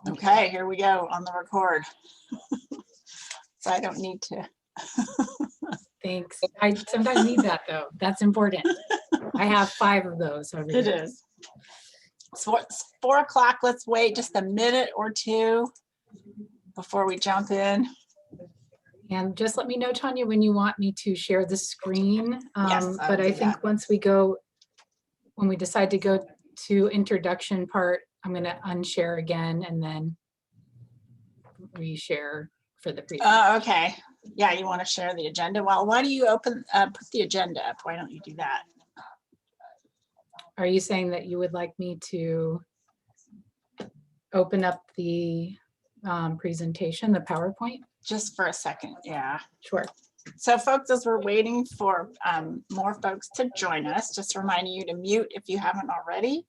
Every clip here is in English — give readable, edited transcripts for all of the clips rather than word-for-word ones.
Okay, here we go on the record. So I don't need to. Thanks. I sometimes need that though. That's important. I have 5 of those over It here. is. So it's 4 o'clock. Let's wait just a minute or two before we jump in. And just let me know, Tanya, when you want me to share the screen. Yes, I'll but I do think that. once we go, when we decide to go to introduction part, I'm going to unshare again and then reshare for the presentation. Oh, okay. Yeah, you want to share the agenda? Well, why do you put the agenda up? Why don't you do that? Are you saying that you would like me to open up the presentation, the PowerPoint? Just for a second, yeah. Sure. So folks, as we're waiting for more folks to join us, just reminding you to mute if you haven't already.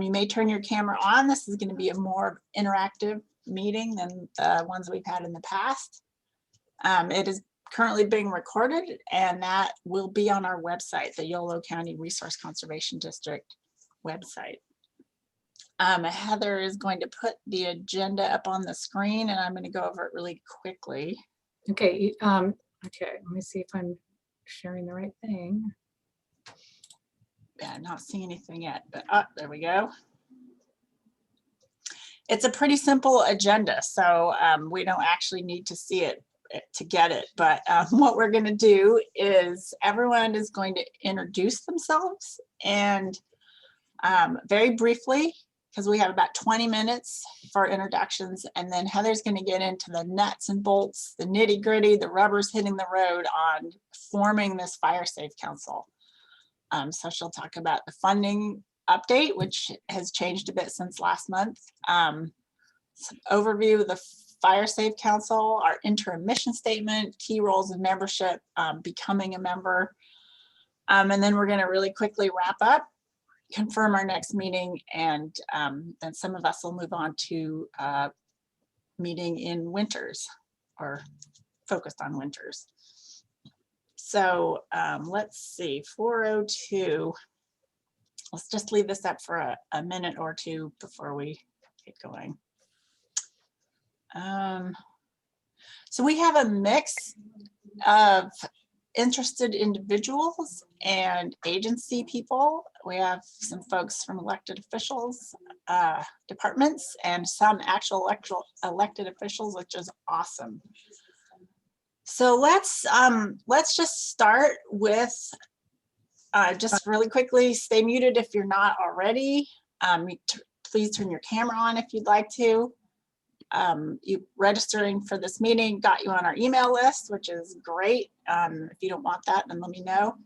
You may turn your camera on. This is going to be a more interactive meeting than the ones we've had in the past. It is currently being recorded, and that will be on our website, the Yolo County Resource Conservation District website. Heather is going to put the agenda up on the screen, and I'm going to go over it really quickly. Okay. Okay. Let me see if I'm sharing the right thing. Yeah, I'm not seeing anything yet, but there we go. It's a pretty simple agenda, so we don't actually need to see it to get it. But what we're going to do is everyone is going to introduce themselves, and very briefly, because we have about 20 minutes for introductions, and then Heather's going to get into the nuts and bolts, the nitty gritty, the rubber's hitting the road on forming this Fire Safe Council. So she'll talk about the funding update, which has changed a bit since last month. Some overview of the Fire Safe Council, our interim mission statement, key roles of membership, becoming a member. And then we're going to really quickly wrap up, confirm our next meeting, and then some of us will move on to meeting in Winters, or focused on Winters. So let's see, 4:02. Let's just leave this up for a minute or two before we get going. So we have a mix of interested individuals and agency people. We have some folks from elected officials, departments, and some actual elected officials, which is awesome. So let's just start with just really quickly, stay muted if you're not already. Please turn your camera on if you'd like to. You registering for this meeting got you on our email list, which is great. If you don't want that, then let me know.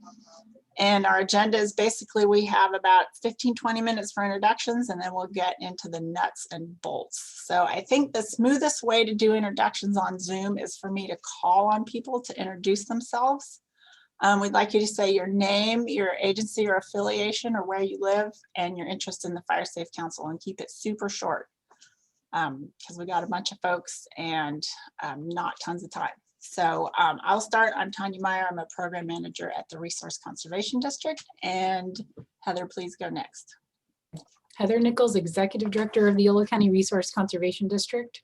And our agenda is basically, we have about 15-20 minutes for introductions, and then we'll get into the nuts and bolts. So I think the smoothest way to do introductions on Zoom is for me to call on people to introduce themselves. We'd like you to say your name, your agency or affiliation, or where you live, and your interest in the Fire Safe Council, and keep it super short. Because we got a bunch of folks and not tons of time. So I'll start. I'm Tanya Meyer. I'm a program manager at the Resource Conservation District. And Heather, please go next. Heather Nichols, Executive Director of the Yolo County Resource Conservation District.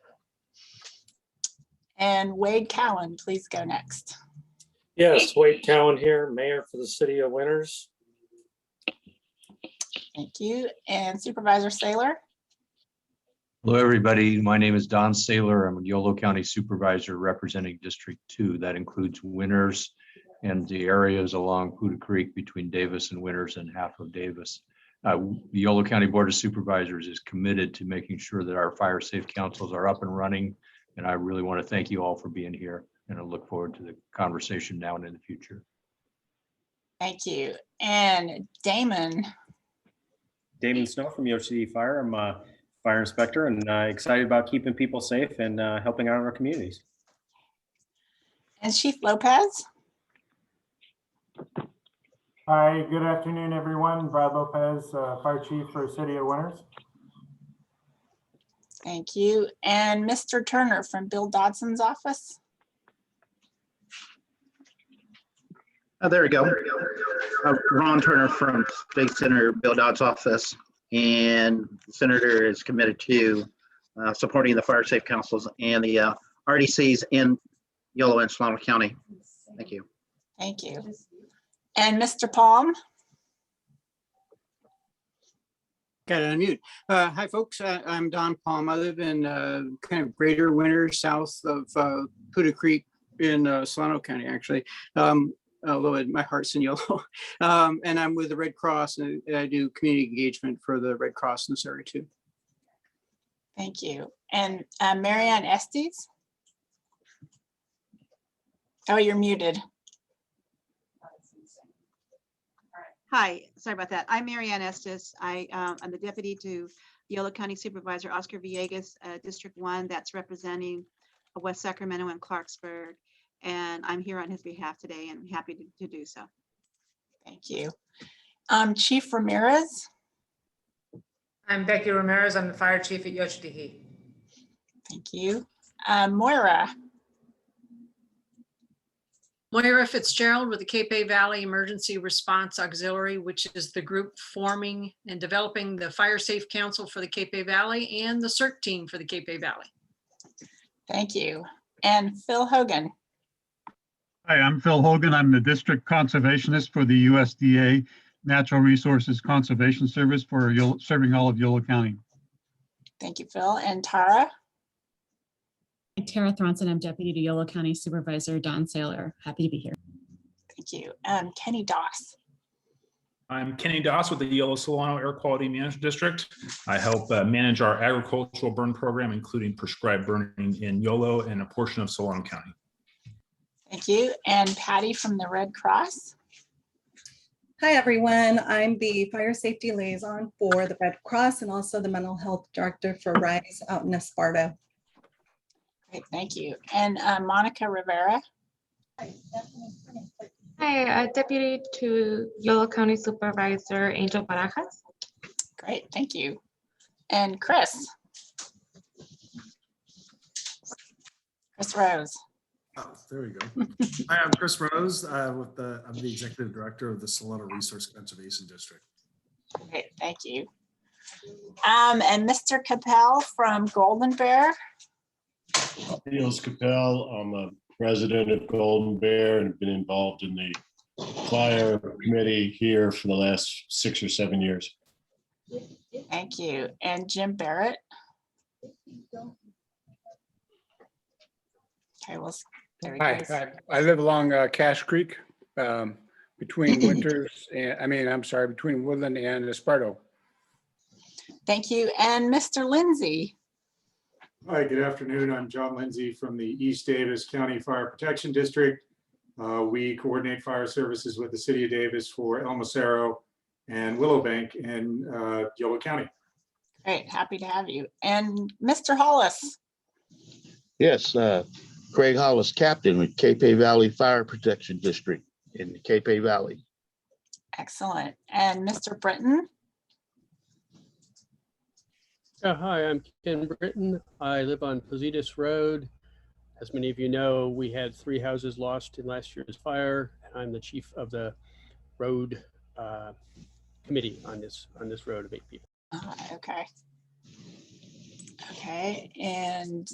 And Wade Cowan, please go next. Yes, Wade Cowan here, Mayor for the City of Winters. Thank you. And Supervisor Saylor. Hello, everybody. My name is Don Saylor. I'm a Yolo County Supervisor representing District 2. That includes Winters and the areas along Poudre Creek between Davis and Winters and half of Davis. The Yolo County Board of Supervisors is committed to making sure that our fire safe councils are up and running. And I really want to thank you all for being here. And I look forward to the conversation now and in the future. Thank you. And Damon. Damon Snow from Yosemite City Fire. I'm a fire inspector and excited about keeping people safe and helping out our communities. And Chief Lopez. Hi, good afternoon, everyone. Brad Lopez, Fire Chief for City of Winters. Thank you. And Mr. Turner from Bill Dodson's office. There we go. Ron Turner from State Senator Bill Dodd's office. And the Senator is committed to supporting the fire safe councils and the RDCs in Yolo and Solano County. Thank you. Thank you. And Mr. Palm? Got to unmute. Hi, folks. I'm Don Palm. I live in kind of greater Winters, south of Puda Creek in Solano County, actually. Although my heart's in Yolo. And I'm with the Red Cross, and I do community engagement for the Red Cross in this area too. Thank you. And Marianne Estes? Oh, you're muted. Hi, sorry about that. I'm Marianne Estes. I'm the deputy to Yolo County Supervisor Oscar Villegas, District 1, that's representing West Sacramento and Clarksburg. And I'm here on his behalf today and happy to do so. Thank you. Chief Ramirez? I'm Becky Ramirez. I'm the fire chief at Yoshitehe. Thank you. Moira? Moira Fitzgerald with the Cape Valley Emergency Response Auxiliary, which is the group forming and developing the Fire Safe Council for the Cape Valley and the CERT team for the Cape Valley. Thank you. And Phil Hogan? Hi, I'm Phil Hogan. I'm the district conservationist for the USDA Natural Resources Conservation Service for serving all of Yolo County. Thank you, Phil. And Tara? Tara Thronson, I'm deputy to Yolo County Supervisor Don Saylor. Happy to be here. Thank you. Kenny Doss? I'm Kenny Doss with the Yolo Solano Air Quality Management District. I help manage our agricultural burn program, including prescribed burning in Yolo and a portion of Solano County. Thank you. And Patty from the Red Cross? Hi, everyone. I'm the fire safety liaison for the Red Cross and also the mental health director for RISE out in Esparto. Great, thank you. And Monica Rivera? Hi, deputy to Yolo County Supervisor Angel Barajas. Great, thank you. And Chris? Chris Rose? Oh, there we go. Hi, I'm Chris Rose. I'm the executive director of the Solano Resource Conservation District. Great, thank you. And Mr. Capel from Golden Bear? Niels Capel. I'm a resident of Golden Bear and have been involved in the fire committee here for the last 6 or 7 years. Thank you. And Jim Barrett? Okay, well, there he goes. Hi, I live along Cache Creek between Winters and, between Woodland and Esparto. Thank you. And Mr. Lindsay? Hi, good afternoon. I'm John Lindsay from the East Davis County Fire Protection District. We coordinate fire services with the City of Davis for El Macero and Willowbank in Yolo County. Great, happy to have you. And Mr. Hollis? Yes, Craig Hollis, captain with Cape Valley Fire Protection District in the Cape Valley. Excellent. And Mr. Britton? Hi, I'm Ken Britton. I live on Positas Road. As many of you know, we had 3 houses lost in last year's fire. I'm the chief of the road committee on this road of 8 people. Okay. Okay, and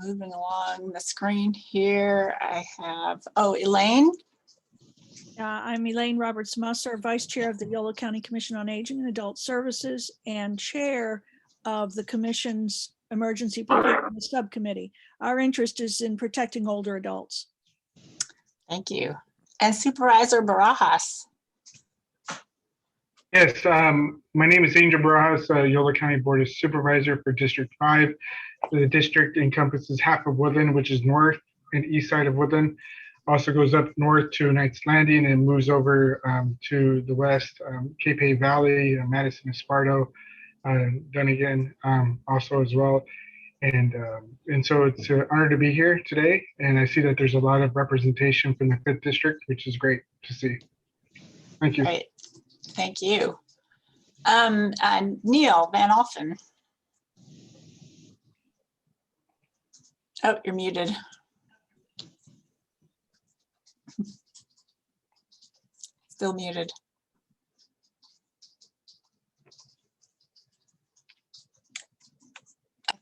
moving along the screen here, I have, Elaine. I'm Elaine Roberts-Musser, Vice Chair of the Yolo County Commission on Aging and Adult Services and Chair of the Commission's Emergency Preparedness Subcommittee. Our interest is in protecting older adults. Thank you. And Supervisor Barajas. Yes, my name is Angel Barajas, Yolo County Board of Supervisor for District 5. The district encompasses half of Woodland, which is north and east side of Woodland. Also goes up north to Knights Landing and moves over to the west, Cape Valley, Madison, Esparto, Dunnigan also as well. And so it's an honor to be here today. And I see that there's a lot of representation from the 5th district, which is great to see. Thank you. Great. Thank you. Neil Van Alphen. Oh, you're muted. Still muted.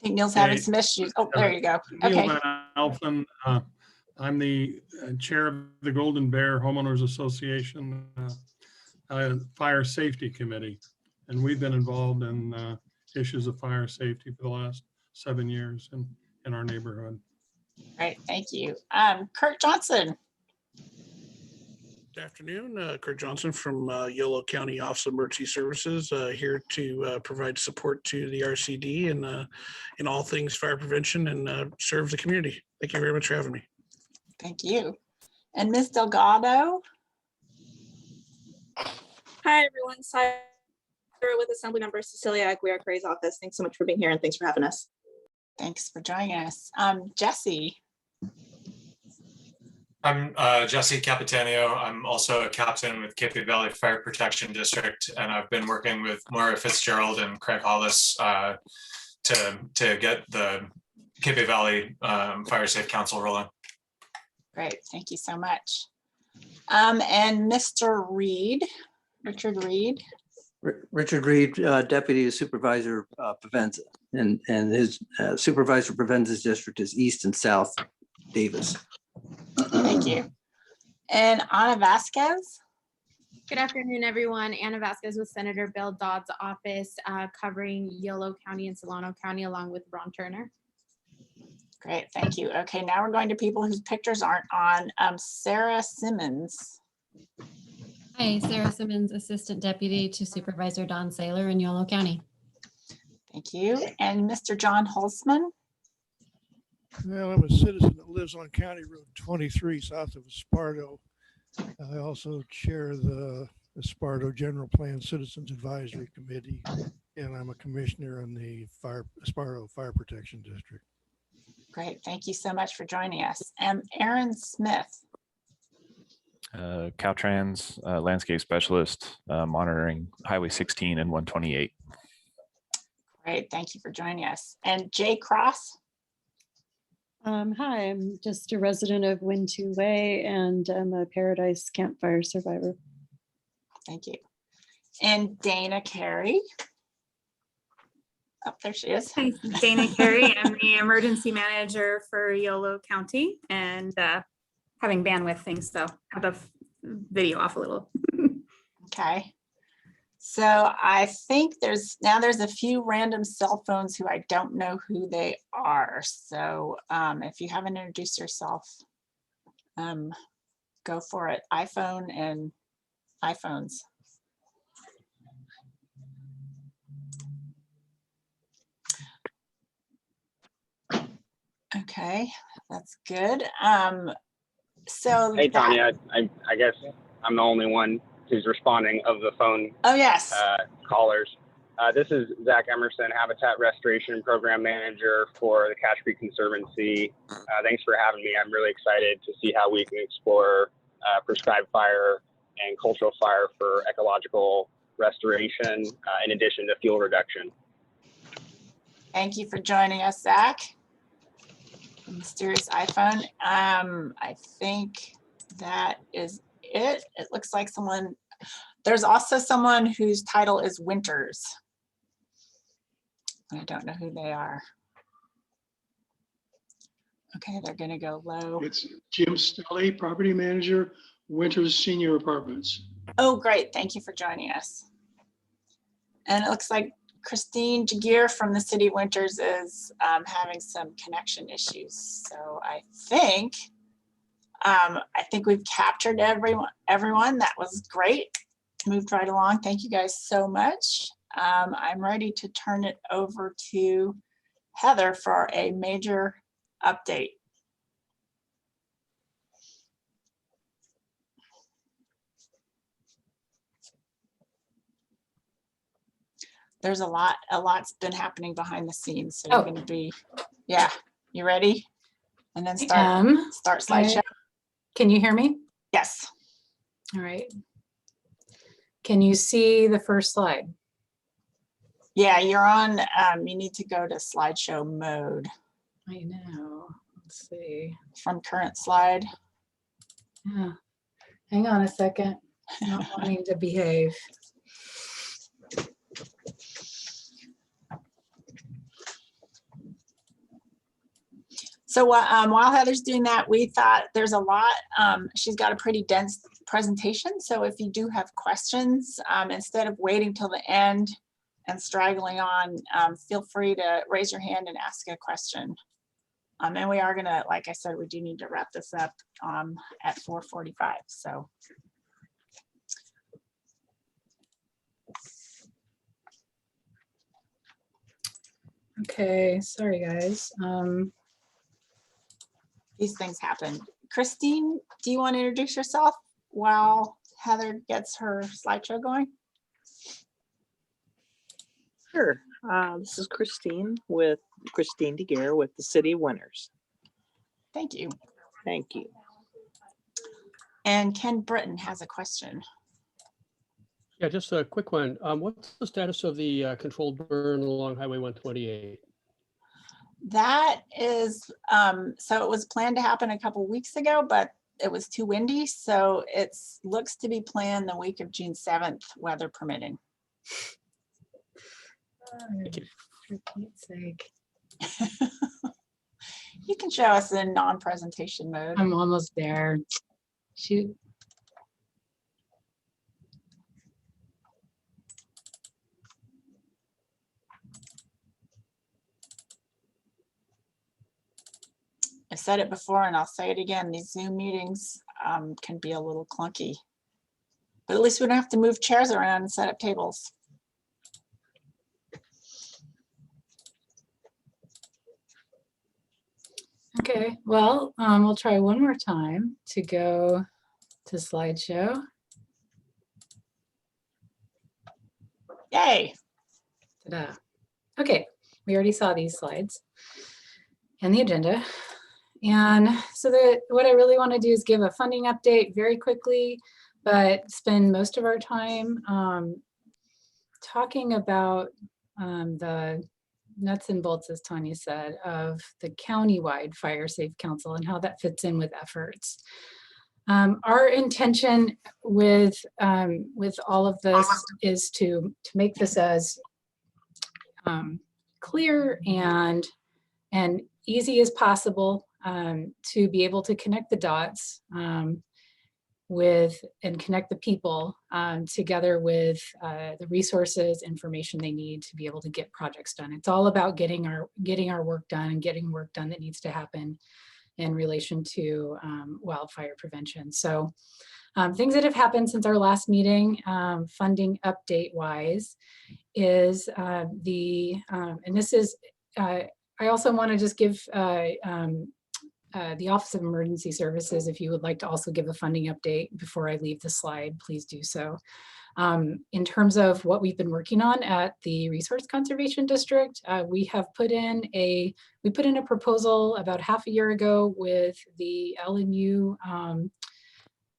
think Neil's having Okay. some issues. Oh, there you go. Neil Okay. Van Alphen, I'm the chair of the Golden Bear Homeowners Association Fire Safety Committee. And we've been involved in issues of fire safety for the last 7 years in our neighborhood. Great, thank you. Kurt Johnson. Good afternoon, Kurt Johnson from Yolo County Office of Emergency Services, here to provide support to the RCD and in all things fire prevention and serve the community. Thank you very much for having me. Thank you. And Ms. Delgado. Hi, everyone. Sarah with Assemblymember Cecilia Aguirre-Cray's office. Thanks so much for being here and thanks for having us. Thanks for joining us. Jesse. I'm Jesse Capitanio. I'm also a captain with Cape Valley Fire Protection District, and I've been working with Moira Fitzgerald and Craig Hollis to get the Cape Valley Fire Safe Council rolling. Great, thank you so much. And Mr. Reed, Richard Reed. Richard Reed, Deputy Supervisor Prevents, and his Supervisor Prevents district is East and South Davis. Thank you. And Ana Vasquez. Good afternoon, everyone. Ana Vasquez with Senator Bill Dodd's office, covering Yolo County and Solano County, along with Ron Turner. Great, thank you. Okay, now we're going to people whose pictures aren't on. Sarah Simmons. Hi, Sarah Simmons, Assistant Deputy to Supervisor Don Saylor in Yolo County. Thank you. And Mr. John Holzman. Well, I'm a citizen that lives on County Road 23 south of Esparto. I also chair the Esparto General Plan Citizens Advisory Committee, and I'm a commissioner in the Esparto Fire Protection District. Great, thank you so much for joining us. And Aaron Smith. Caltrans landscape specialist, monitoring Highway 16 and 128. Great, thank you for joining us. And Jay Cross. Hi, I'm just a resident of Win2 Way and I'm a Paradise Campfire survivor. Thank you. And Dana Carey. Oh, there she is. Hi, Dana Carey. I'm the emergency manager for Yolo County and having bandwidth things, so have the video off a little. Okay. So I think there's a few random cell phones who I don't know who they are. So if you haven't introduced yourself, go for it. iPhone and iPhones. Okay, that's good. So hey, Tanya, I guess I'm the only one who's responding of the phone. Oh, yes. Callers. This is Zach Emerson, Habitat Restoration Program Manager for the Cache Creek Conservancy. Thanks for having me. I'm really excited to see how we can explore prescribed fire and cultural fire for ecological restoration, in addition to fuel reduction. Thank you for joining us, Zach. Mysterious iPhone. I think that is it. It looks like there's also someone whose title is Winters. I don't know who they are. Okay, they're gonna go low. It's Jim Stelly, Property Manager, Winters Senior Apartments. Oh, great. Thank you for joining us. And it looks like Christine Jagir from the City of Winters is having some connection issues. So I think we've captured everyone. That was great. Moved right along. Thank you guys so much. I'm ready to turn it over to Heather for a major update. There's a lot's been happening behind the scenes. So you're going to be, yeah, you ready? And then start slideshow. Can you hear me? Yes. All right. Can you see the first slide? Yeah, you're on, you need to go to slideshow mode. I know. Let's see. From current slide. Yeah. Hang on a second. Not wanting to behave. So while Heather's doing that, we thought there's a lot. She's got a pretty dense presentation. So if you do have questions, instead of waiting till the end and straggling on, feel free to raise your hand and ask a question. And we are gonna, like I said, we do need to wrap this up at 4:45. So. Okay, sorry, guys. These things happen. Christine, do you want to introduce yourself while Heather gets her slideshow going? Sure. This is Christine DeGare with the City of Winters. Thank you. Thank you. And Ken Britton has a question. Yeah, just a quick one. What's the status of the controlled burn along Highway 128? That is, so it was planned to happen a couple weeks ago, but it was too windy. So it looks to be planned the week of June 7th, weather permitting. For Pete's sake. You can show us in non-presentation mode. I'm almost there. Shoot. I said it before and I'll say it again. These Zoom meetings can be a little clunky, but at least we don't have to move chairs around and set up tables. Okay, well, we'll try one more time to go to slideshow. Yay. Ta-da. Okay, we already saw these slides and the agenda. And so what I really want to do is give a funding update very quickly, but spend most of our time talking about the nuts and bolts, as Tanya said, of the countywide Fire Safe Council and how that fits in with efforts. Our intention with all of this is to make this as clear and easy as possible, to be able to connect the dots and connect the people together with the resources, information they need to be able to get projects done. It's all about getting our work done and getting work done that needs to happen in relation to wildfire prevention. So things that have happened since our last meeting, funding update wise, is and this is, I also want to just give the Office of Emergency Services, if you would like to also give a funding update before I leave the slide, please do so. In terms of what we've been working on at the Resource Conservation District, we have put in a proposal about half a year ago with the LNU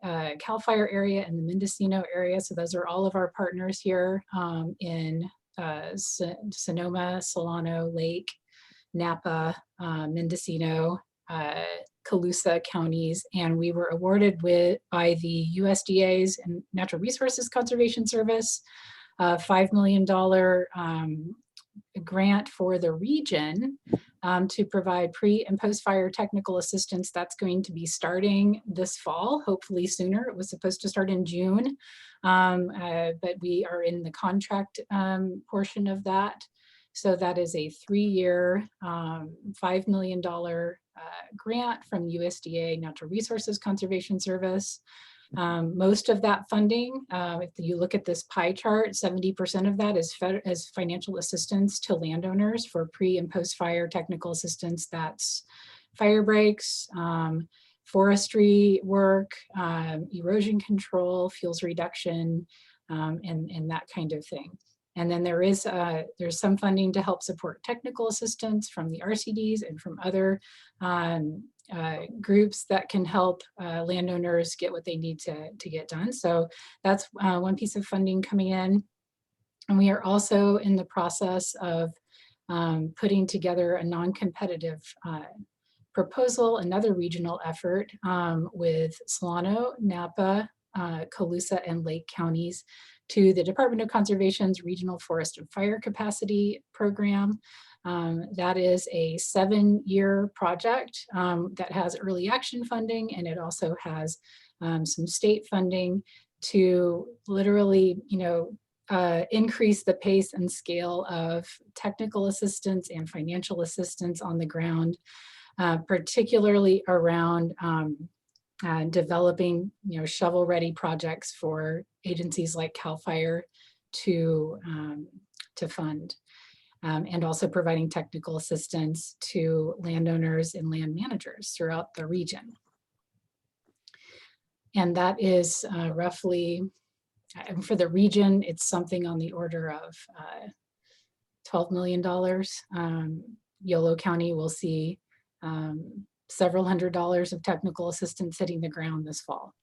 CAL FIRE area and the Mendocino area. So those are all of our partners here in Sonoma, Solano, Lake, Napa, Mendocino, Colusa counties, and we were awarded by the USDA's and Natural Resources Conservation Service a $5 million grant for the region to provide pre and post fire technical assistance. That's going to be starting this fall, hopefully sooner. It was supposed to start in June, but we are in the contract portion of that. So that is a 3-year, $5 million grant from USDA Natural Resources Conservation Service. Most of that funding, if you look at this pie chart, 70% of that is financial assistance to landowners for pre and post fire technical assistance. That's fire breaks, forestry work, erosion control, fuels reduction, and that kind of thing. And then there's some funding to help support technical assistance from the RCDs and from other groups that can help landowners get what they need to get done. So that's one piece of funding coming in. And we are also in the process of putting together a non-competitive proposal, another regional effort with Solano, Napa, Colusa, and Lake counties to the Department of Conservation's Regional Forest and Fire Capacity Program. That is a 7-year project that has early action funding, and it also has some state funding to literally, increase the pace and scale of technical assistance and financial assistance on the ground, particularly around developing, shovel-ready projects for agencies like CAL FIRE to fund, and also providing technical assistance to landowners and land managers throughout the region. And that is roughly, for the region, it's something on the order of $12 million. Yolo County will see several $100s of technical assistance hitting the ground this fall.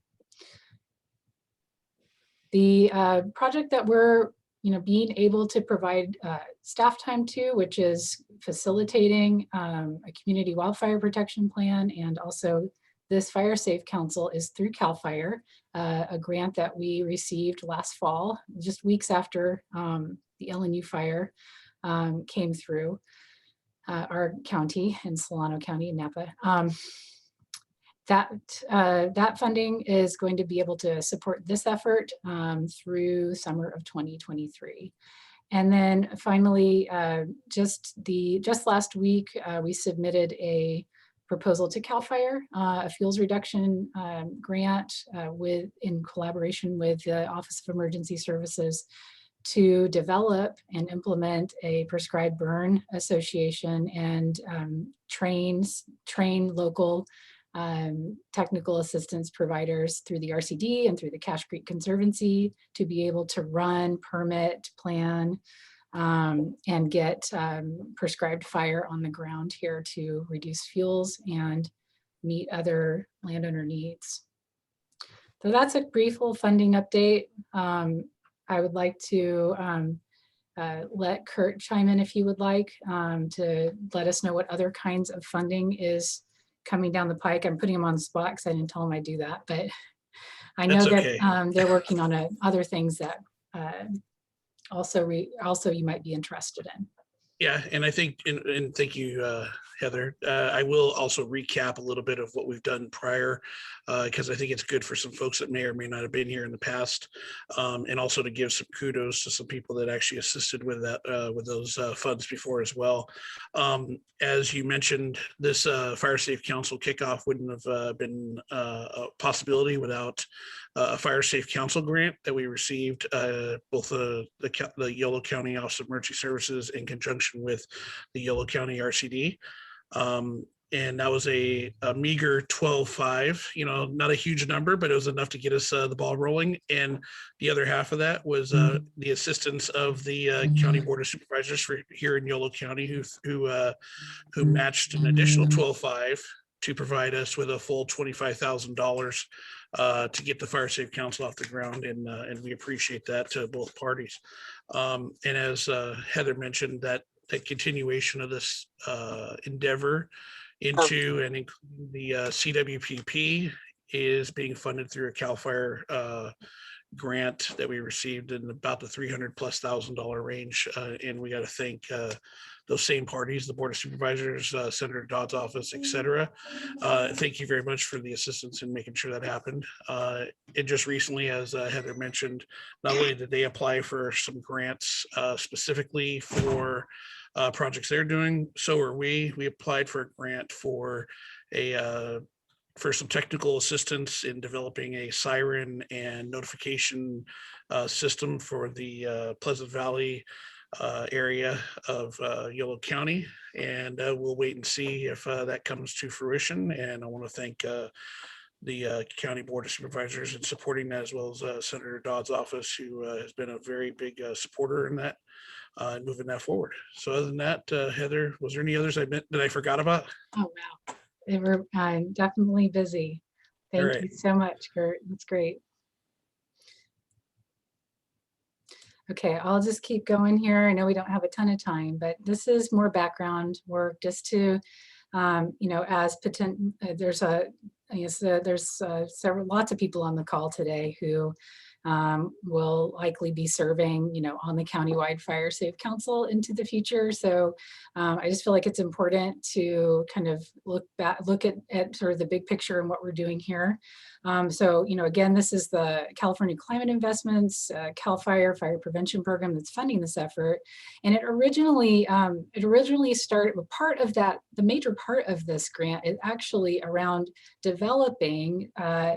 The project that we're being able to provide staff time to, which is facilitating a community wildfire protection plan, and also this Fire Safe Council, is through CAL FIRE, a grant that we received last fall, just weeks after the LNU fire came through our county in Solano County, Napa. That funding is going to be able to support this effort through summer of 2023. And then finally, just last week, we submitted a proposal to CAL FIRE, a fuels reduction grant in collaboration with the Office of Emergency Services, to develop and implement a prescribed burn association and train local technical assistance providers through the RCD and through the Cache Creek Conservancy to be able to run, permit, plan, and get prescribed fire on the ground here to reduce fuels and meet other landowner needs. So that's a brief little funding update. I would like to let Kurt chime in if he would like, to let us know what other kinds of funding is coming down the pike. I'm putting him on the spot because I didn't tell him I'd do that, but I know that they're working on other things that also you might be interested in. Yeah, and I think, and thank you, Heather. I will also recap a little bit of what we've done prior, because I think it's good for some folks that may or may not have been here in the past, and also to give some kudos to some people that actually assisted with that, with those funds before as well. As you mentioned, this Fire Safe Council kickoff wouldn't have been a possibility without a Fire Safe Council grant that we received, both the Yolo County Office of Emergency Services in conjunction with the Yolo County RCD. And that was a meager 12.5, not a huge number, but it was enough to get us the ball rolling. And the other half of that was the assistance of the County Board of Supervisors here in Yolo County, who matched an additional 12.5 to provide us with a full $25,000 to get the Fire Safe Council off the ground, and we appreciate that to both parties. And as Heather mentioned, that continuation of this endeavor into and including the CWPP is being funded through a CAL FIRE grant that we received in about the $300,000+ range, and we got to thank those same parties, the Board of Supervisors, Senator Dodd's office, et cetera. Thank you very much for the assistance in making sure that happened. And just recently, as Heather mentioned, not only did they apply for some grants specifically for projects they're doing, so are we. We applied for a grant for some technical assistance in developing a siren and notification system for the Pleasant Valley area of Yolo County, and we'll wait and see if that comes to fruition. And I want to thank the County Board of Supervisors in supporting that, as well as Senator Dodd's office, who has been a very big supporter in that, moving that forward. So other than that, Heather, was there any others that I forgot about? Oh, wow. They were definitely busy. Thank you so much, Kurt. That's great. Okay, I'll just keep going here. I know we don't have a ton of time, but this is more background work just to, as lots of people on the call today who will likely be serving, on the countywide Fire Safe Council into the future. So I just feel like it's important to kind of look at sort of the big picture and what we're doing here. So, again, this is the California Climate Investments, CAL FIRE Fire Prevention Program that's funding this effort. And it originally started, part of that, the major part of this grant is actually around developing a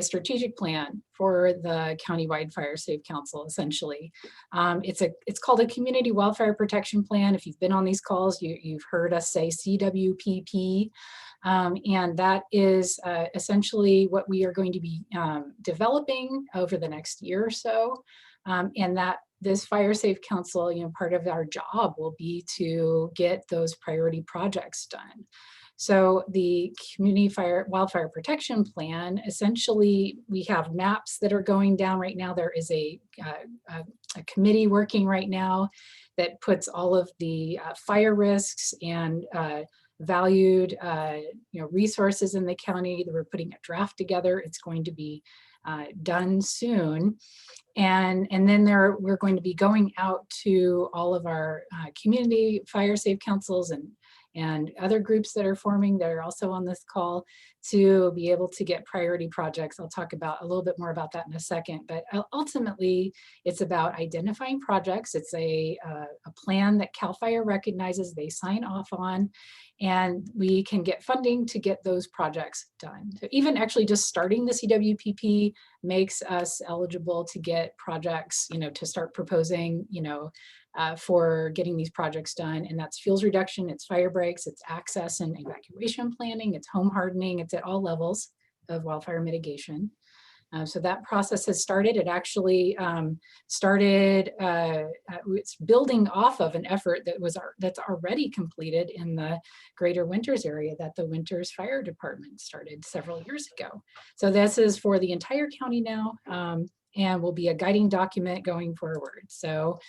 strategic plan for the countywide Fire Safe Council, essentially. It's called a Community Wildfire Protection Plan. If you've been on these calls, you've heard us say CWPP. And that is essentially what we are going to be developing over the next year or so. And that this Fire Safe Council, part of our job will be to get those priority projects done. So the Community Wildfire Protection Plan, essentially, we have maps that are going down right now. There is a committee working right now that puts all of the fire risks and valued resources in the county. That we're putting a draft together. It's going to be done soon. And then we're going to be going out to all of our community Fire Safe Councils and other groups that are forming that are also on this call to be able to get priority projects. I'll talk about a little bit more about that in a second, but ultimately it's about identifying projects. It's a plan that CAL FIRE recognizes, they sign off on, and we can get funding to get those projects done. So even actually just starting the CWPP makes us eligible to get projects, to start proposing, for getting these projects done. And that's fuels reduction, it's fire breaks, it's access and evacuation planning, it's home hardening, it's at all levels of wildfire mitigation. So that process has started. It actually started, it's building off of an effort that's already completed in the Greater Winters area that the Winters Fire Department started several years ago. So this is for the entire county now, and will be a guiding document going forward. So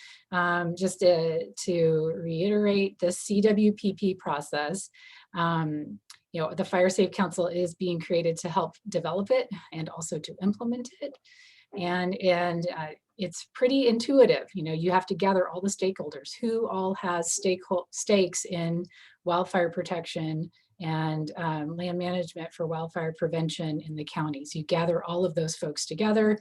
just to reiterate the CWPP process, the Fire Safe Council is being created to help develop it and also to implement it. And it's pretty intuitive. You have to gather all the stakeholders, who all has stakes in wildfire protection and land management for wildfire prevention in the counties. You gather all of those folks together.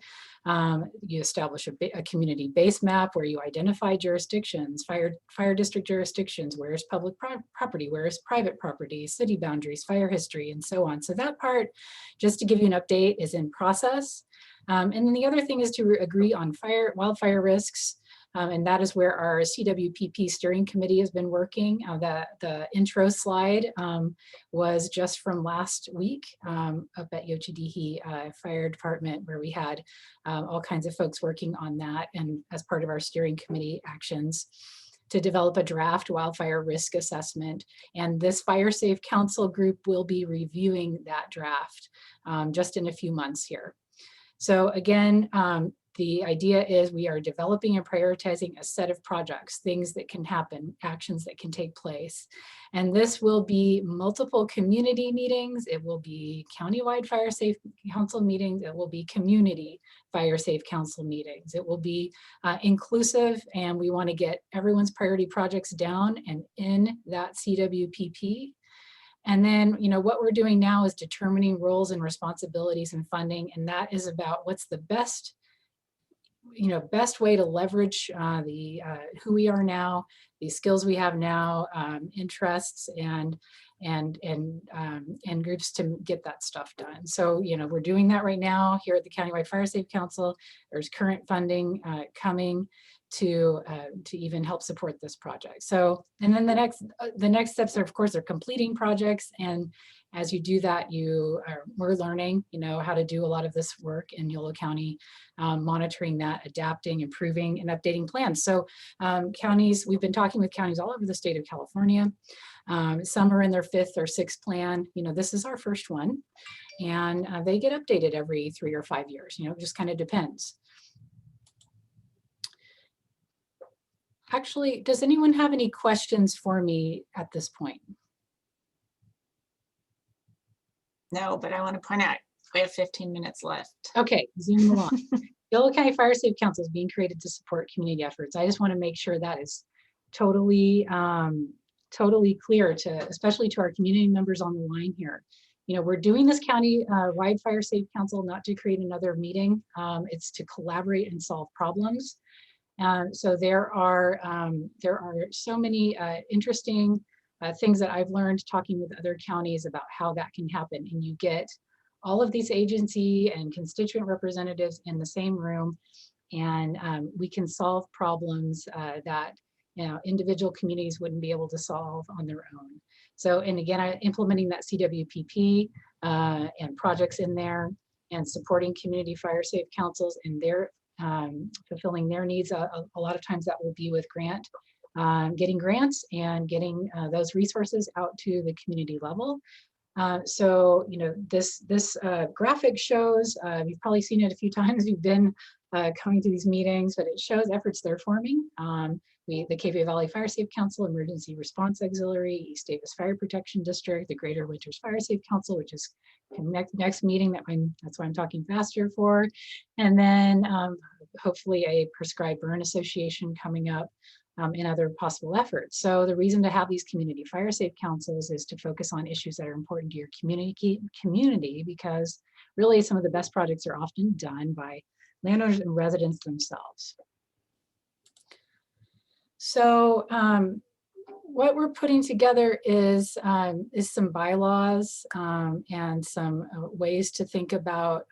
You establish a community base map where you identify jurisdictions, fire district jurisdictions, where is public property, where is private property, city boundaries, fire history, and so on. So that part, just to give you an update, is in process. And then the other thing is to agree on wildfire risks. And that is where our CWPP steering committee has been working. The intro slide was just from last week up at Yochidihi Fire Department, where we had all kinds of folks working on that, and as part of our steering committee actions to develop a draft wildfire risk assessment. And this Fire Safe Council group will be reviewing that draft just in a few months here. So again, the idea is we are developing and prioritizing a set of projects, things that can happen, actions that can take place. And this will be multiple community meetings. It will be countywide Fire Safe Council meetings. It will be community Fire Safe Council meetings. It will be inclusive, and we want to get everyone's priority projects down and in that CWPP. And then, what we're doing now is determining roles and responsibilities and funding. And that is about what's the best way to leverage who we are now, the skills we have now, interests and groups to get that stuff done. So, we're doing that right now here at the Countywide Fire Safe Council. There's current funding coming to even help support this project. So, and then the next steps are, of course, are completing projects. And as you do that, we're learning, how to do a lot of this work in Yolo County, monitoring that, adapting, improving, and updating plans. So counties, we've been talking with counties all over the state of California. Some are in their 5th or 6th plan. This is our first one, and they get updated every 3 or 5 years. It just kind of depends. Actually, does anyone have any questions for me at this point? No, but I want to point out we have 15 minutes left. Okay, zoom along. Yolo County Fire Safe Council is being created to support community efforts. I just want to make sure that is totally, totally clear to, especially to our community members on the line here. You know, we're doing this county-wide Fire Safe Council not to create another meeting. It's to collaborate and solve problems. So there are so many interesting things that I've learned talking with other counties about how that can happen. And you get all of these agency and constituent representatives in the same room, and we can solve problems that individual communities wouldn't be able to solve on their own. So, and again, implementing that CWPP and projects in there, and supporting community fire safe councils and their fulfilling their needs. A lot of times that will be with getting grants and getting those resources out to the community level. So, you know, this graphic shows, you've probably seen it a few times, you've been coming to these meetings, but it shows efforts they're forming. The KPA Valley Fire Safe Council, Emergency Response Auxiliary, East Davis Fire Protection District, the Greater Winters Fire Safe Council, which is next meeting that's why I'm talking faster for. And then hopefully a Prescribed Burn Association coming up, and other possible efforts. So the reason to have these community fire safe councils is to focus on issues that are important to your community, because really some of the best projects are often done by landowners and residents themselves. So what we're putting together is some bylaws and some ways to think about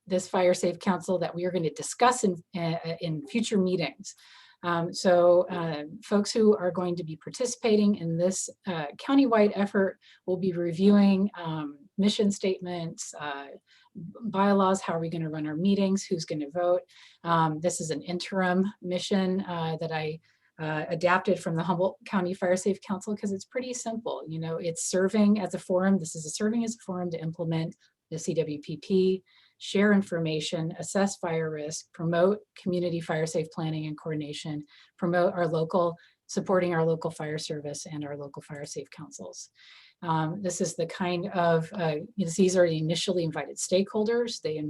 this fire safe council that we are going to discuss in future meetings. Folks who are going to be participating in this countywide effort will be reviewing mission statements, bylaws, how are we going to run our meetings, who's going to vote. This is an interim mission that I adapted from the Humboldt County Fire Safe Council because it's pretty simple. You know, it's serving as a forum. This is serving as a forum to implement the CWPP, share information, assess fire risk, promote community fire safe planning and coordination, promote supporting our local fire service and our local fire safe councils. This is the kind of, these are the initially invited stakeholders. They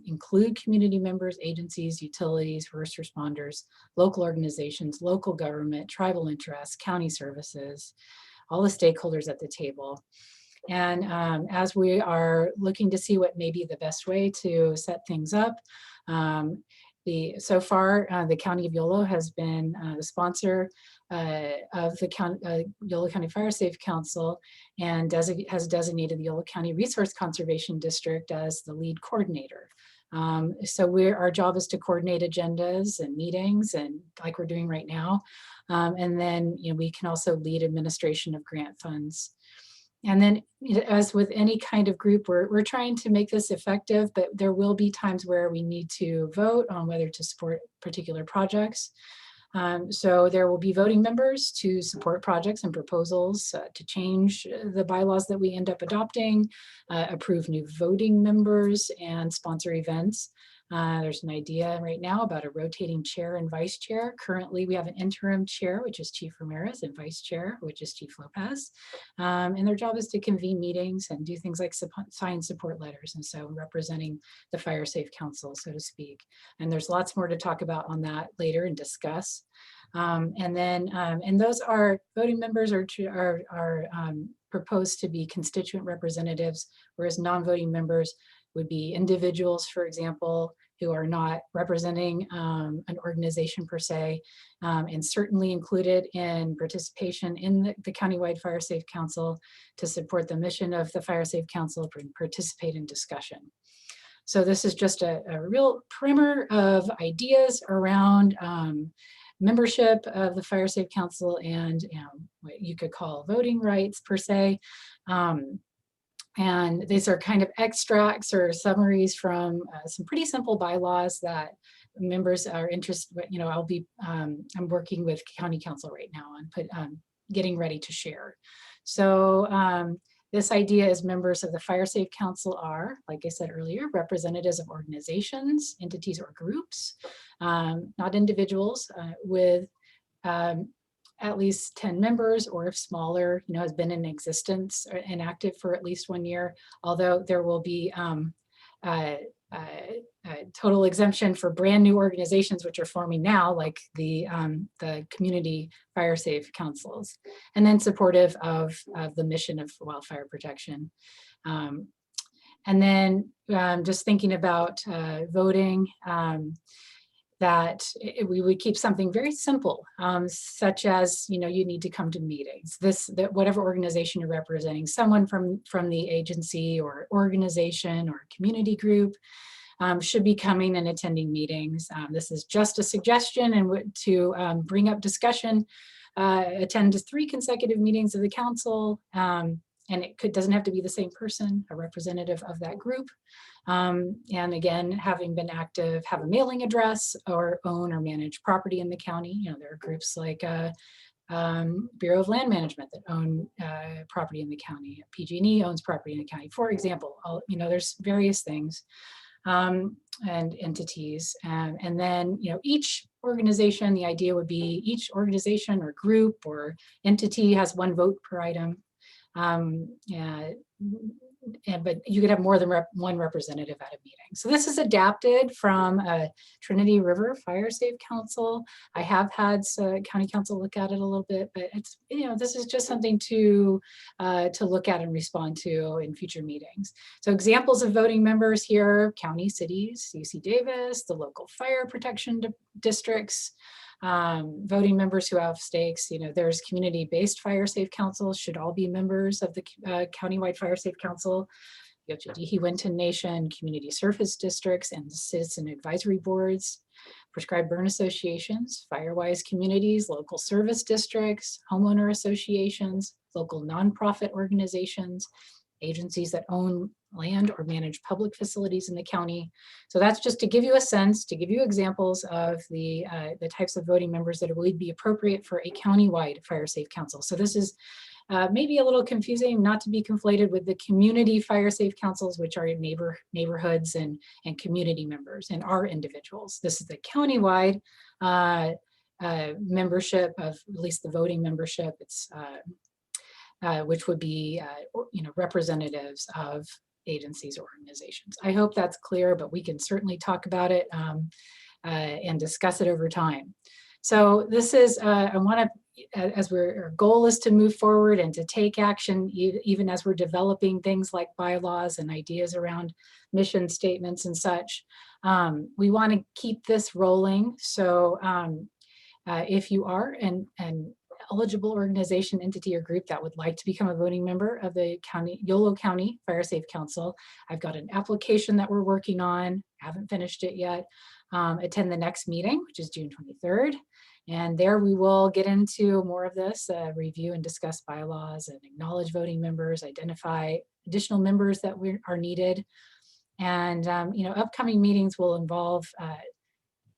include community members, agencies, utilities, first responders, local organizations, local government, tribal interests, county services, all the stakeholders at the table. And as we are looking to see what may be the best way to set things up, so far the County of Yolo has been the sponsor of the Yolo County Fire Safe Council, and has designated the Yolo County Resource Conservation District as the lead coordinator. So our job is to coordinate agendas and meetings, and like we're doing right now. And then we can also lead administration of grant funds. And then, as with any kind of group, we're trying to make this effective, but there will be times where we need to vote on whether to support particular projects. So there will be voting members to support projects and proposals to change the bylaws that we end up adopting, approve new voting members, and sponsor events. There's an idea right now about a rotating chair and vice chair. Currently, we have an interim chair, which is Chief Ramirez, and vice chair, which is Chief Lopez. And their job is to convene meetings and do things like sign support letters. And so representing the Fire Safe Council, so to speak. And there's lots more to talk about on that later and discuss. And those are voting members are proposed to be constituent representatives, whereas non-voting members would be individuals, for example, who are not representing an organization per se, and certainly included in participation in the Countywide Fire Safe Council to support the mission of the Fire Safe Council and participate in discussion. So this is just a real primer of ideas around membership of the Fire Safe Council and what you could call voting rights per se. And these are kind of extracts or summaries from some pretty simple bylaws that members are interested. I'm working with County Council right now on getting ready to share. So this idea is members of the Fire Safe Council are, like I said earlier, representatives of organizations, entities, or groups, not individuals, with at least 10 members, or if smaller, has been in existence and active for at least 1 year, although there will be total exemption for brand new organizations which are forming now, like the community fire safe councils, and then supportive of the mission of wildfire protection. And then just thinking about voting, that we would keep something very simple, such as, you need to come to meetings. That whatever organization you're representing, someone from the agency or organization or community group should be coming and attending meetings. This is just a suggestion, and to bring up discussion, attend 3 consecutive meetings of the council. And it doesn't have to be the same person, a representative of that group. And again, having been active, have a mailing address or own or manage property in the county. There are groups like Bureau of Land Management that own property in the county. PG&E owns property in the county, for example. There's various things and entities. And then, each organization, the idea would be each organization or group or entity has 1 vote per item. But you could have more than 1 representative at a meeting. So this is adapted from Trinity River Fire Safe Council. I have had county council look at it a little bit, but it's, this is just something to look at and respond to in future meetings. So examples of voting members here: county, cities, UC Davis, the local fire protection districts, voting members who have stakes. There's community-based fire safe councils, should all be members of the countywide fire safe council. You have Winton Nation, community service districts, and citizen advisory boards, prescribed burn associations, firewise communities, local service districts, homeowner associations, local nonprofit organizations, agencies that own land or manage public facilities in the county. So that's just to give you a sense, to give you examples of the types of voting members that would be appropriate for a countywide fire safe council. So this is maybe a little confusing, not to be conflated with the community fire safe councils, which are in neighborhoods and community members and are individuals. This is the countywide membership of at least the voting membership. It's which would be representatives of agencies or organizations. I hope that's clear, but we can certainly talk about it and discuss it over time. So this is, I want to, our goal is to move forward and to take action, even as we're developing things like bylaws and ideas around mission statements and such. We want to keep this rolling. So if you are an eligible organization, entity, or group that would like to become a voting member of the Yolo County Fire Safe Council, I've got an application that we're working on, haven't finished it yet. Attend the next meeting, which is June 23rd. And there we will get into more of this, review and discuss bylaws and acknowledge voting members, identify additional members that are needed. And upcoming meetings will involve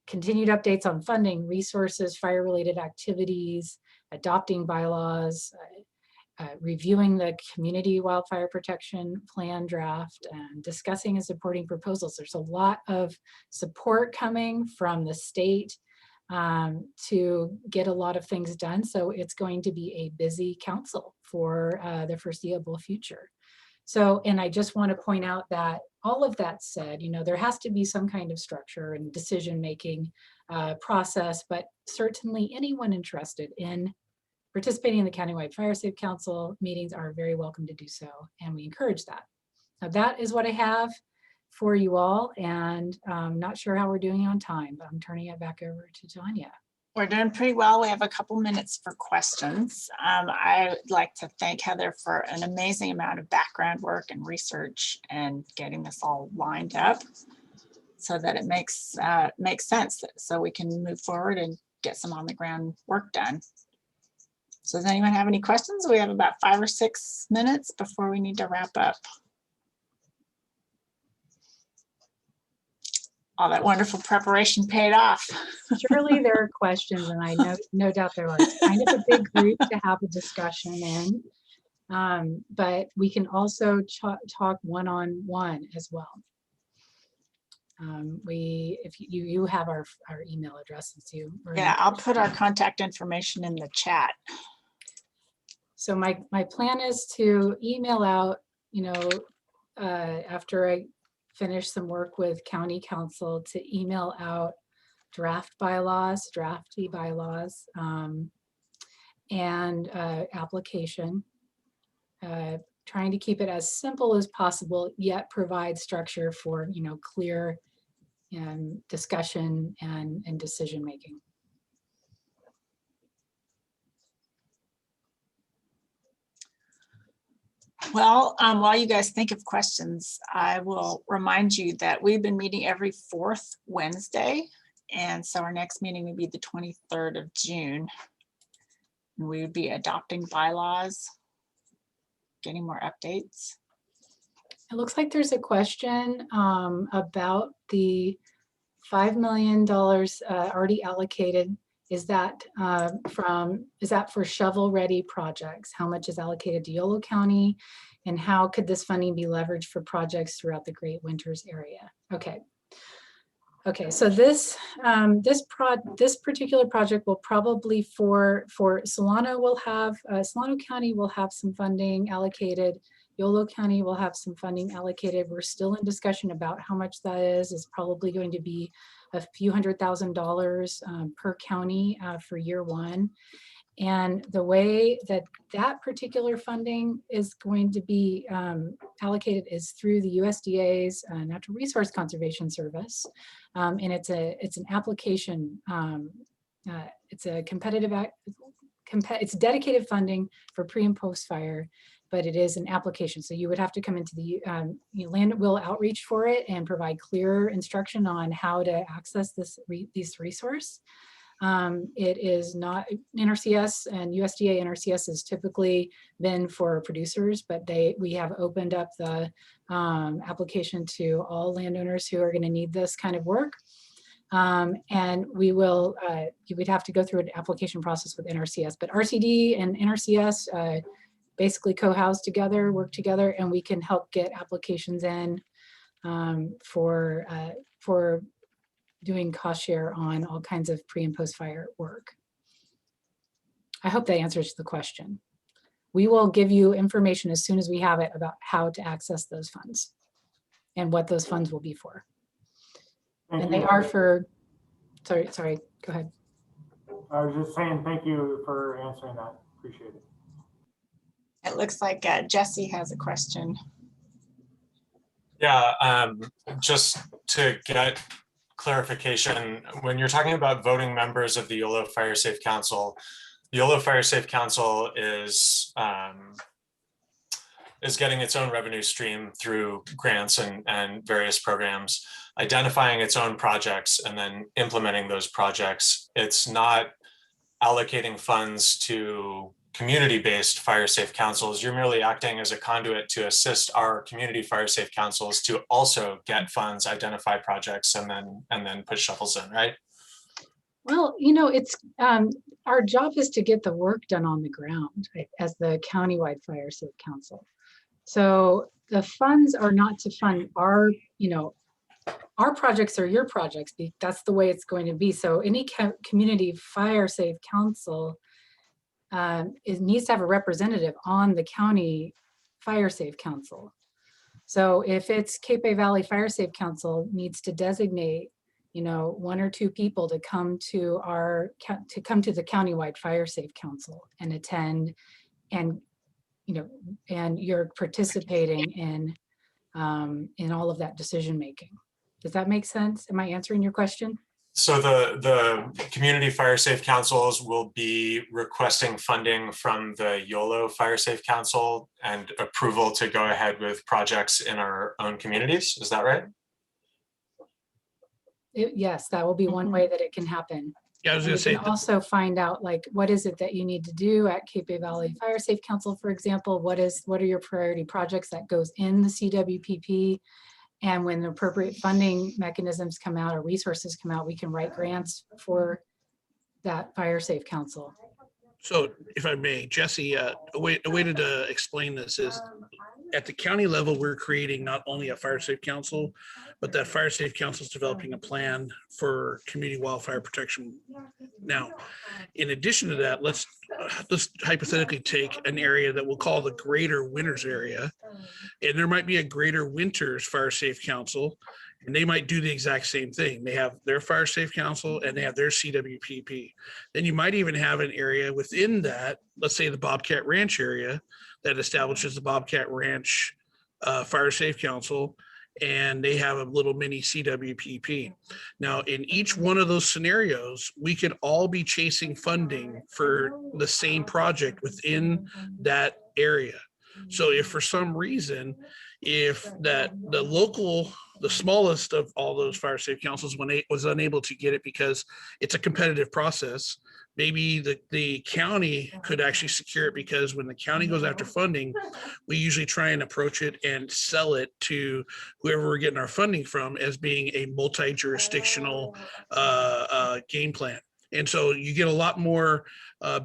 continued updates on funding, resources, fire-related activities, adopting bylaws, reviewing the community wildfire protection plan draft, and discussing and supporting proposals. There's a lot of support coming from the state to get a lot of things done. So it's going to be a busy council for the foreseeable future. So, and I just want to point out that all of that said, there has to be some kind of structure and decision-making process, but certainly anyone interested in participating in the Countywide Fire Safe Council meetings are very welcome to do so, and we encourage that. Now that is what I have for you all, and I'm not sure how we're doing on time, but I'm turning it back over to Tanya. We're doing pretty well. We have a couple minutes for questions. I would like to thank Heather for an amazing amount of background work and research and getting this all lined up so that it makes sense, so we can move forward and get some on the ground work done. So does anyone have any questions? We have about 5 or 6 minutes before we need to wrap up. All that wonderful preparation paid off. Surely there are questions, and I know no doubt there are. It's kind of a big group to have a discussion in, but we can also talk one-on-one as well. If you have our email addresses too. Yeah, I'll put our contact information in the chat. So my plan is to email out, after I finish some work with county council to email out draft bylaws, drafty bylaws, and application. Trying to keep it as simple as possible, yet provide structure for, clear discussion and decision making. Well, while you guys think of questions, I will remind you that we've been meeting every fourth Wednesday. And so our next meeting would be the 23rd of June. And we would be adopting bylaws, getting more updates. It looks like there's a question about the $5 million already allocated. Is that for shovel-ready projects? How much is allocated to Yolo County? And how could this funding be leveraged for projects throughout the Great Winters area? Okay, so this particular project will probably for Solano Solano County will have some funding allocated. Yolo County will have some funding allocated. We're still in discussion about how much that is. It's probably going to be a few $100,000 per county for year one. And the way that particular funding is going to be allocated is through the USDA's Natural Resource Conservation Service. And it's an application. It's a it's dedicated funding for pre and post fire, but it is an application. So you would have to come into the Land Will outreach for it and provide clear instruction on how to access this resource. It is not NRCS, and USDA NRCS has typically been for producers, but we have opened up the application to all landowners who are going to need this kind of work. And we will, you would have to go through an application process with NRCS, but RCD and NRCS basically co-house together, work together, and we can help get applications in for doing cost share on all kinds of pre and post fire work. I hope that answers the question. We will give you information as soon as we have it about how to access those funds and what those funds will be for. And they are for, sorry, go ahead. I was just saying, thank you for answering that. Appreciate it. It looks like Jesse has a question. Yeah, just to get clarification, when you're talking about voting members of the Yolo Fire Safe Council, the Yolo Fire Safe Council is getting its own revenue stream through grants and various programs, identifying its own projects and then implementing those projects. It's not allocating funds to community-based fire safe councils. You're merely acting as a conduit to assist our community fire safe councils to also get funds, identify projects, and then put shovels in, right? Well, it's our job is to get the work done on the ground, right, as the countywide fire safe council. So the funds are not to fund our projects or your projects. That's the way it's going to be. So any community fire safe council needs to have a representative on the county fire safe council. So if it's Cape Bay Valley Fire Safe Council needs to designate, one or two people to come to the countywide fire safe council and attend, and and you're participating in all of that decision making. Does that make sense? Am I answering your question? So the community fire safe councils will be requesting funding from the Yolo Fire Safe Council and approval to go ahead with projects in our own communities. Is that right? Yes, that will be one way that it can happen. Yeah, I was going to say. Also find out what is it that you need to do at Cape Bay Valley Fire Safe Council, for example. What are your priority projects that goes in the CWPP? And when the appropriate funding mechanisms come out or resources come out, we can write grants for that fire safe council. So if I may, Jesse, a way to explain this is at the county level, we're creating not only a fire safe council, but that fire safe council is developing a plan for community wildfire protection. Now, in addition to that, let's hypothetically take an area that we'll call the Greater Winters area, And there might be a Greater Winters Fire Safe Council, and they might do the exact same thing. They have their Fire Safe Council and they have their CWPP. Then you might even have an area within that, let's say the Bobcat Ranch area, that establishes the Bobcat Ranch Fire Safe Council, and they have a little mini CWPP. Now, in each one of those scenarios, we could all be chasing funding for the same project within that area. So if for some reason, if the smallest of all those fire safe councils was unable to get it because it's a competitive process, maybe the county could actually secure it, because when the county goes after funding, we usually try and approach it and sell it to whoever we're getting our funding from as being a multi-jurisdictional game plan. And so you get a lot more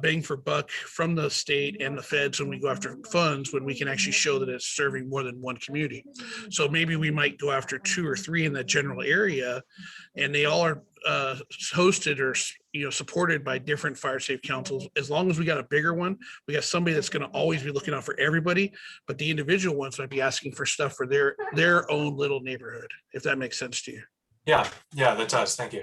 bang for buck from the state and the feds when we go after funds, when we can actually show that it's serving more than one community. So maybe we might go after 2 or 3 in that general area, and they all are hosted or supported by different fire safe councils. As long as we got a bigger one, we got somebody that's going to always be looking out for everybody, but the individual ones might be asking for stuff for their own little neighborhood, if that makes sense to you. Yeah, that does. Thank you.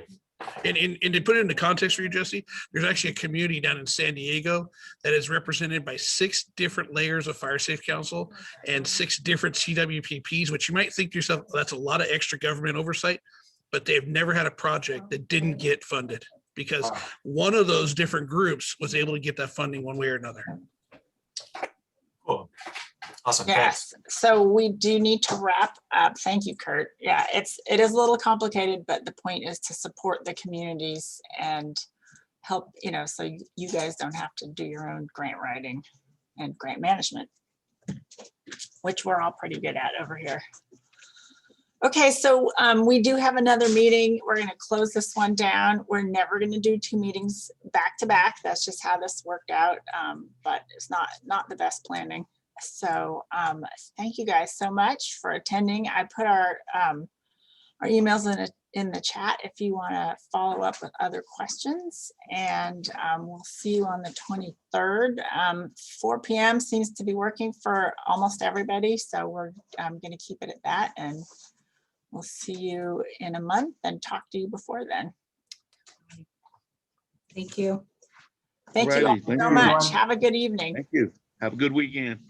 And to put it into context for you, Jesse, there's actually a community down in San Diego that is represented by 6 different layers of fire safe council and 6 different CWPPs, which you might think to yourself, that's a lot of extra government oversight, but they've never had a project that didn't get funded because one of those different groups was able to get that funding one way or another. Cool. Awesome. Yes, so we do need to wrap up. Thank you, Kurt. Yeah, it is a little complicated, but the point is to support the communities and help, so you guys don't have to do your own grant writing and grant management, which we're all pretty good at over here. Okay, so we do have another meeting. We're going to close this one down. We're never going to do 2 meetings back to back. That's just how this worked out, but it's not the best planning. So thank you guys so much for attending. I put our emails in the chat if you want to follow up with other questions, and we'll see you on the 23rd. 4 p.m. seems to be working for almost everybody, so we're going to keep it at that, and we'll see you in a month and talk to you before then. Thank you. Thank you all Alrighty, thank so you. much. Have a good evening. Thank you. Have a good weekend.